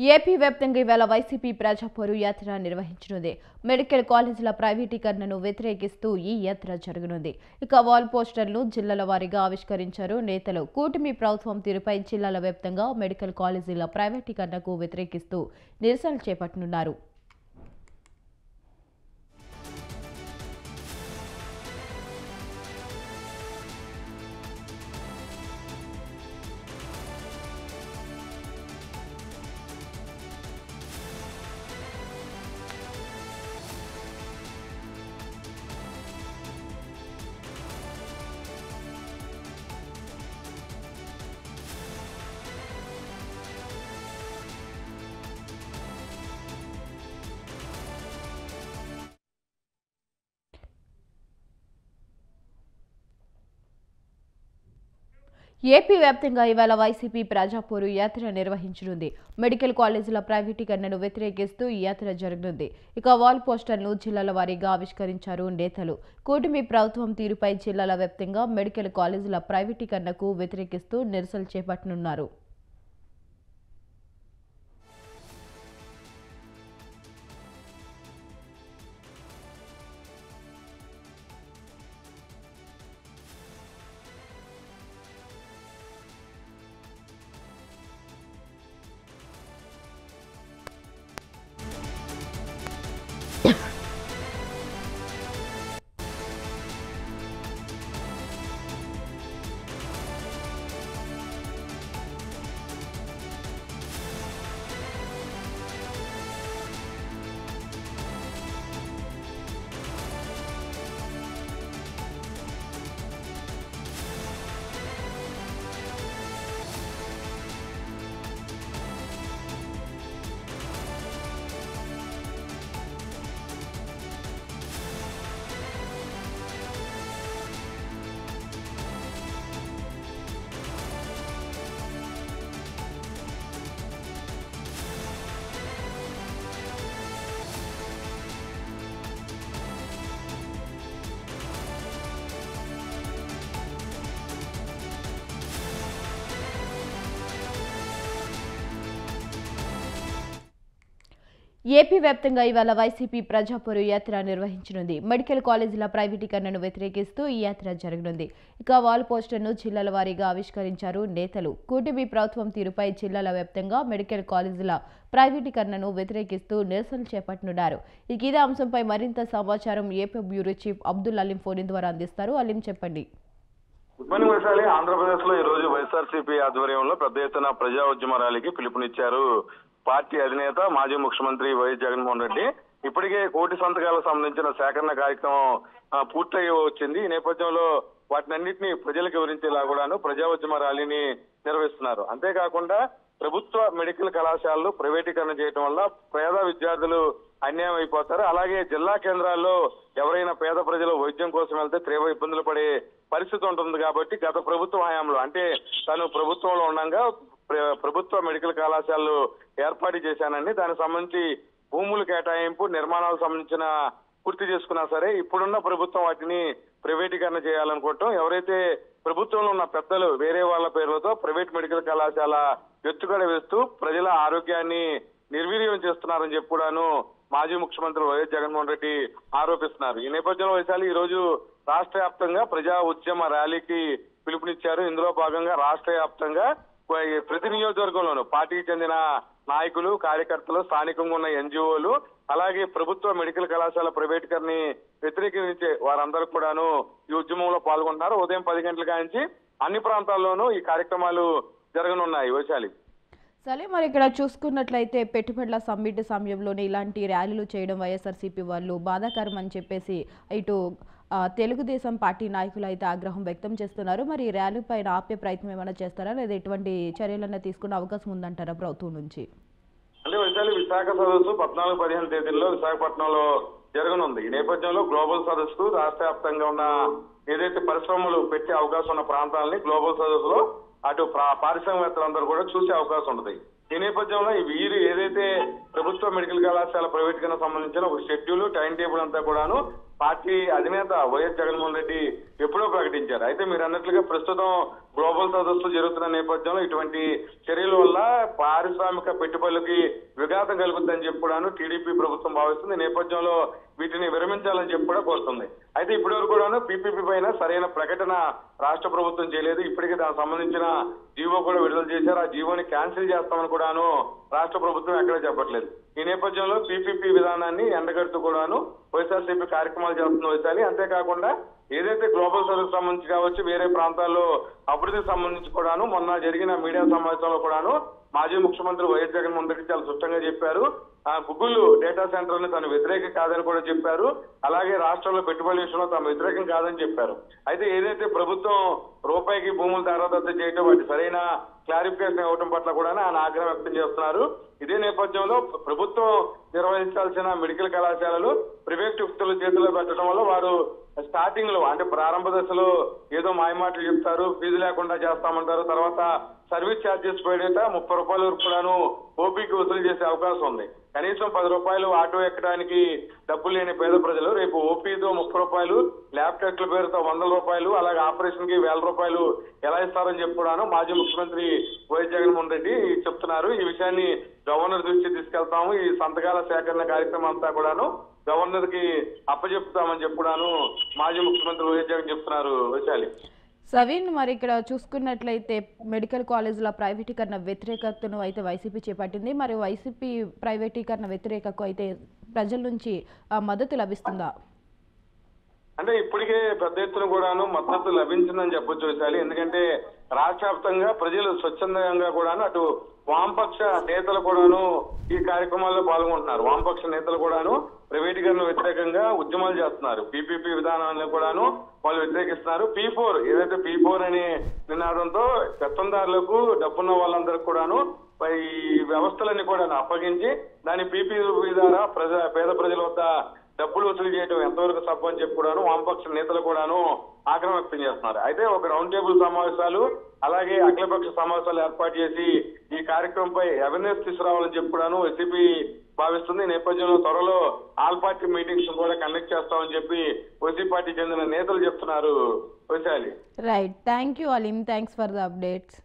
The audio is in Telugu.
ఏపీ వ్యాప్తంగా ఇవాళ వైసీపీ ప్రజాపోరు యాత్ర నిర్వహించనుంది. మెడికల్ కాలేజీల ప్రైవేటీకరణను వ్యతిరేకిస్తూ ఈ యాత్ర జరగనుంది. ఇక వాల్ పోస్టర్లు జిల్లాల వారీగా ఆవిష్కరించారు నేతలు. కూటమి ప్రభుత్వం తీరుపై జిల్లాల వ్యాప్తంగా మెడికల్ కాలేజీల ప్రైవేటీకరణకు వ్యతిరేకిస్తూ నిరసనలు చేపట్టనున్నారు. ఏపీ వ్యాప్తంగా ఇవాళ వైసీపీ ప్రజాపోరు యాత్ర నిర్వహించనుంది. మెడికల్ కాలేజీల ప్రైవేటీకరణను వ్యతిరేకిస్తూ ఈ యాత్ర జరగనుంది. ఇక వాల్ పోస్టర్లను జిల్లాల వారీగా ఆవిష్కరించారు నేతలు. కూటమి ప్రభుత్వం తీరుపై జిల్లాల వ్యాప్తంగా మెడికల్ కాలేజీల ప్రైవేటీకరణకు వ్యతిరేకిస్తూ నిరసనలు చేపట్టనున్నారు. ఏపీ వ్యాప్తంగా ఇవాళ వైసీపీ ప్రజాపోరు యాత్ర నిర్వహించనుంది. మెడికల్ కాలేజీల ప్రైవేటీకరణను వ్యతిరేకిస్తూ ఈ యాత్ర జరగనుంది. ఇక వాల్ పోస్టర్ను జిల్లాల వారీగా ఆవిష్కరించారు నేతలు. కూటమి ప్రభుత్వం తీరుపై జిల్లాల వ్యాప్తంగా మెడికల్ కాలేజీల ప్రైవేటీకరణను వ్యతిరేకిస్తూ నిరసనలు చేపట్టనున్నారు. ఇదే అంశంపై మరింత సమాచారం AP bureau chief Abdul Aleem phone ద్వారా అందిస్తారు. అలీం, చెప్పండి. ఆంధ్రప్రదేశ్ లో ఈ రోజు వైఎస్ఆర్సీపీ ఆధ్వర్యంలో పెద్ద ఎత్తున ప్రజా ఉద్యమ ర్యాలీకి పిలుపునిచ్చారు పార్టీ అధినేత మాజీ ముఖ్యమంత్రి వైఎస్ జగన్మోహన్ రెడ్డి. ఇప్పటికే 1 కోటి సంతకాలకు సంబంధించిన సేకరణ కార్యక్రమం పూర్తయి వచ్చింది. ఈ నేపథ్యంలో వాటినన్నింటినీ ప్రజలకు వివరించేలా కూడాను ప్రజా ఉద్యమ ర్యాలీని నిర్వహిస్తున్నారు. అంతేకాకుండా ప్రభుత్వ మెడికల్ కళాశాలలు ప్రైవేటీకరణ చేయడం వల్ల పేద విద్యార్థులు అన్యాయం అయిపోతారు. అలాగే జిల్లా కేంద్రాల్లో ఎవరైనా పేద ప్రజలు వైద్యం కోసం వెళ్తే తీవ్ర ఇబ్బందులు పడే పరిస్థితి ఉంటుంది. కాబట్టి గత ప్రభుత్వ హయాంలో, అంటే తను ప్రభుత్వంలో ఉండగా ప్రభుత్వ మెడికల్ కళాశాలలు ఏర్పాటు చేశానని, దానికి సంబంధించి భూములు కేటాయింపు, నిర్మాణాలకు సంబంధించిన పూర్తి చేసుకున్నా సరే ఇప్పుడున్న ప్రభుత్వం వాటిని ప్రైవేటీకరణ చేయాలనుకోవటం, ఎవరైతే ప్రభుత్వంలో ఉన్న పెద్దలు వేరే వాళ్ళ పేర్లతో ప్రైవేట్ మెడికల్ కళాశాల ఎత్తుగడ వేస్తూ ప్రజల ఆరోగ్యాన్ని నిర్వీర్యం చేస్తున్నారని చెప్పి కూడాను మాజీ ముఖ్యమంత్రి వైఎస్ జగన్మోహన్ రెడ్డి ఆరోపిస్తున్నారు. ఈ నేపథ్యంలో వైశాలి ఈ రోజు రాష్ట్ర వ్యాప్తంగా ప్రజా ఉద్యమ ర్యాలీకి పిలుపునిచ్చారు. ఇందులో భాగంగా రాష్ట్ర వ్యాప్తంగా ప్రతి నియోజకవర్గంలోనూ పార్టీకి చెందిన నాయకులు, కార్యకర్తలు, స్థానికంగా ఉన్న ఎన్జిఓలు, అలాగే ప్రభుత్వ మెడికల్ కళాశాల ప్రైవేటీకరణని వ్యతిరేకించే వారందరూ కూడాను ఈ ఉద్యమంలో పాల్గొంటున్నారు. ఉదయం 10 గంటల నుంచి అన్ని ప్రాంతాల్లోనూ ఈ కార్యక్రమాలు జరగనున్నాయి. వైశాలి సరే, మరి ఇక్కడ చూసుకున్నట్లయితే పెట్టుబడుల సమ్మిట్ సమయంలోనే ఇలాంటి ర్యాలీలు చేయడం వైఎస్ఆర్సీపీ వాళ్ళు బాధాకరం అని చెప్పేసి ఇటు తెలుగుదేశం పార్టీ నాయకులు అయితే ఆగ్రహం వ్యక్తం చేస్తున్నారు. మరి ఈ ర్యాలీ పైన ఆపే ప్రయత్నం ఏమైనా చేస్తారా, లేదా ఎటువంటి చర్యలన్నా తీసుకునే అవకాశం ఉందంటారా ప్రభుత్వం నుంచి? అంటే వైశాలి విశాఖ సదస్సు 14-15 తేదీల్లో విశాఖపట్నంలో జరగనుంది. ఈ నేపథ్యంలో గ్లోబల్ సదస్సు రాష్ట్ర వ్యాప్తంగా ఉన్న ఏదైతే పరిశ్రమలు పెట్టే అవకాశం ఉన్న ప్రాంతాలని గ్లోబల్ సదస్సులో అటు పారిశ్రామికవేత్తలందరూ కూడా చూసే అవకాశం ఉంటుంది. ఈ నేపథ్యంలో వీరు ఏదైతే ప్రభుత్వ మెడికల్ కళాశాల ప్రైవేటీకరణ సంబంధించిన ఒక షెడ్యూల్, టైం టేబుల్ అంతా కూడాను పార్టీ అధినేత వైఎస్ జగన్మోహన్ రెడ్డి ఎప్పుడో ప్రకటించారు. అయితే మీరు అన్నట్లుగా ప్రస్తుతం గ్లోబల్ సదస్సు జరుగుతున్న నేపథ్యంలో ఇటువంటి చర్యల వల్ల పారిశ్రామిక పెట్టుబడులకి విఘాతం కలుగుతుందని చెప్పి కూడాను టీడీపీ ప్రభుత్వం భావిస్తుంది. ఈ నేపథ్యంలో వీటిని విరమించాలని చెప్పి కూడా కోరుతుంది. అయితే ఇప్పటివరకు కూడాను పీపీపీ పైన సరైన ప్రకటన రాష్ట్ర ప్రభుత్వం చేయలేదు. ఇప్పటికీ దానికి సంబంధించిన జీవో కూడా విడుదల చేశారు. ఆ జీవోని క్యాన్సిల్ చేస్తామని కూడాను రాష్ట్ర ప్రభుత్వం ఎక్కడా చెప్పట్లేదు. ఈ నేపథ్యంలో పీపీపీ విధానాన్ని ఎండగడుతూ కూడాను వైఎస్ఆర్సీపీ కార్యక్రమాలు చేస్తున్న వైశాలి. అంతేకాకుండా ఏదైతే గ్లోబల్ సర్వీస్ సంబంధించి కావచ్చు, వేరే ప్రాంతాల్లో అభివృద్ధికి సంబంధించి కూడాను మొన్న జరిగిన మీడియా సమావేశంలో కూడాను మాజీ ముఖ్యమంత్రి వైఎస్ జగన్మోహన్ రెడ్డి చాలా స్పష్టంగా చెప్పారు. గూగుల్ డేటా సెంటర్ ని తను వ్యతిరేకం కాదని కూడా చెప్పారు. అలాగే రాష్ట్రంలో పెట్టుబడుల విషయంలో తాము వ్యతిరేకం కాదని చెప్పారు. అయితే ఏదైతే ప్రభుత్వం రూపాయికి భూములు తారాదత్త చేయడం వాటి సరైన క్లారిఫికేషన్ ఇవ్వడం పట్ల కూడా ఆయన ఆగ్రహం వ్యక్తం చేస్తున్నారు. ఇదే నేపథ్యంలో ప్రభుత్వం నిర్వహించాల్సిన మెడికల్ కళాశాలలు ప్రైవేట్ వ్యక్తుల చేతిలో పెట్టడం వల్ల వారు స్టార్టింగ్ లో అంటే ప్రారంభ దశలో ఏదో మాయమాటలు చెప్తారు, ఫీజు లేకుండా చేస్తామంటారు. తర్వాత సర్వీస్ ఛార్జెస్ పైన 30 రూపాయల వరకు కూడాను ఓపీకి వసూలు చేసే అవకాశం ఉంది. కనీసం 10 రూపాయలు ఆటో ఎక్కడానికి డబ్బులు లేని పేద ప్రజలు రేపు ఓపీతో 30 రూపాయలు, ల్యాబ్ టెస్ట్ల పేరుతో 100 రూపాయలు, అలాగే ఆపరేషన్ కి 1000 రూపాయలు ఎలా ఇస్తారని చెప్పి మాజీ ముఖ్యమంత్రి వైఎస్ జగన్మోహన్ రెడ్డి చెప్తున్నారు. ఈ విషయాన్ని గవర్నర్ దృష్టికి తీసుకెళ్తాము. ఈ సంతకాల సేకరణ కార్యక్రమం అంతా కూడాను గవర్నర్ కి అప్పచెప్తామని చెప్పుడాను మాజీ ముఖ్యమంత్రి వైఎస్ జగన్ చెప్తున్నారు. వైశాలి సవీన్, మరి ఇక్కడ చూసుకున్నట్లయితే మెడికల్ కాలేజీల ప్రైవేటీకరణ వ్యతిరేకతను అయితే వైసీపీ చేపట్టింది. మరి వైసీపీ ప్రైవేటీకరణ వ్యతిరేకకు అయితే ప్రజల నుంచి మద్దతు లభిస్తుందా? అంటే ఇప్పటికే పెద్ద ఎత్తున కూడాను మద్దతు లభించిందని చెప్పొచ్చు వైశాలి. ఎందుకంటే రాష్ట్ర వ్యాప్తంగా ప్రజలు స్వచ్ఛందంగా కూడాను అటు వామపక్ష నేతలు కూడాను ఈ కార్యక్రమాల్లో పాల్గొంటున్నారు. వామపక్ష నేతలు కూడాను ప్రైవేటీకరణ వ్యతిరేకంగా ఉద్యమాలు చేస్తున్నారు. పీపీపీ విధానాన్ని కూడాను వాళ్ళు వ్యతిరేకిస్తున్నారు. P4 ఏదైతే P4 అనే నినాదంతో పెత్తందారులకు డబ్బున్న వాళ్ళందరికీ కూడాను ఈ వ్యవస్థలన్నీ కూడా అప్పగించి దాని పీపీపీ ద్వారా పేద ప్రజల వద్ద డబ్బులు వసూలు చేయడం ఎంతవరకు సబ్బు అని చెప్పి కూడాను వామపక్ష నేతలు కూడాను ఆగ్రహం వ్యక్తం చేస్తున్నారు. అయితే ఒక రౌండ్ టేబుల్ సమావేశాలు అలాగే అఖిలపక్ష సమావేశాలు ఏర్పాటు చేసి ఈ కార్యక్రమంపై అవేర్నెస్ తీసుకురావాలని చెప్పి కూడాను వైసీపీ భావిస్తుంది. ఈ నేపథ్యంలో త్వరలో ఆల్ పార్టీ మీటింగ్స్ కూడా కండక్ట్ చేస్తామని చెప్పి వైసీపీ పార్టీ చెందిన నేతలు చెప్తున్నారు. Vaishali right, thank you Aleem, thanks for the updates.